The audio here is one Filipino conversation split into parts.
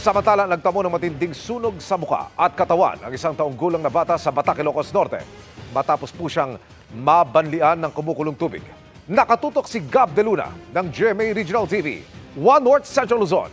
Samantala, nagtamo ng matinding sunog sa muka at katawan ang isang taong gulang na bata sa Batac, Ilocos Norte. Matapos po siyang mabanlian ng kumukulong tubig. Nakatutok si Gab De Luna ng GMA Regional TV, 1 North Central Luzon.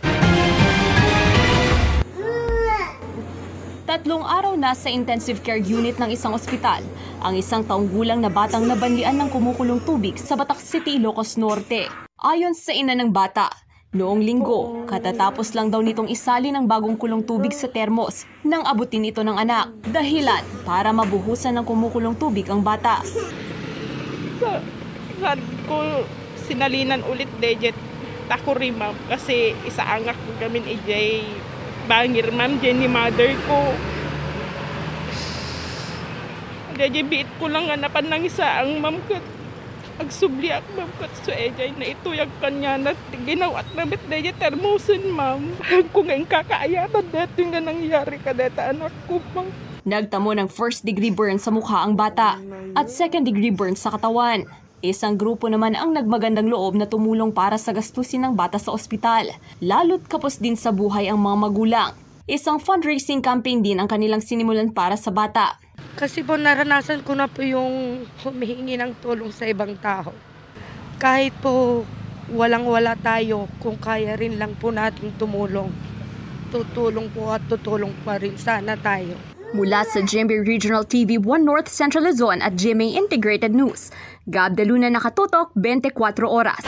3 araw na sa intensive care unit ng isang ospital ang isang taong gulang na batang nabanlian ng kumukulong tubig sa Batac City, Ilocos Norte. Ayon sa ina ng bata, noong linggo, katatapos lang daw nitong isali ng bagong kulong tubig sa termos nang abutin ito ng anak. Dahilan para mabuhusan ng kumukulong tubig ang bata. Sa ko sinalinan ulit dejet tako rin ma'am kasi isa angak ko gamin ijay bangir ma'am Jenny mother ko. Dejet biit ko lang hanapan ng isa ang ma'am ko. Agsubli ako ma'am ko so ejay na ituyag kanya na ginawat na bit dejet termosin ma'am. Kung ang kakaayanan dito nga nangyari ka dito anak ko ma'am. Nagtamo ng 1st degree burn sa mukha ang bata at 2nd degree burn sa katawan. Isang grupo naman ang nagmagandang loob na tumulong para sa gastusin ng bata sa ospital. Lalo't kapos din sa buhay ang mga magulang. Isang fundraising campaign din ang kanilang sinimulan para sa bata. Kasi po naranasan ko na po yung humihingi ng tulong sa ibang tao. Kahit po walang-wala tayo, kung kaya rin lang po natin tumulong. Tutulong po at tutulong pa rin sana tayo. Mula sa GMA Regional TV 1 North Central Luzon at GMA Integrated News, Gab De Luna, nakatutok 24 oras.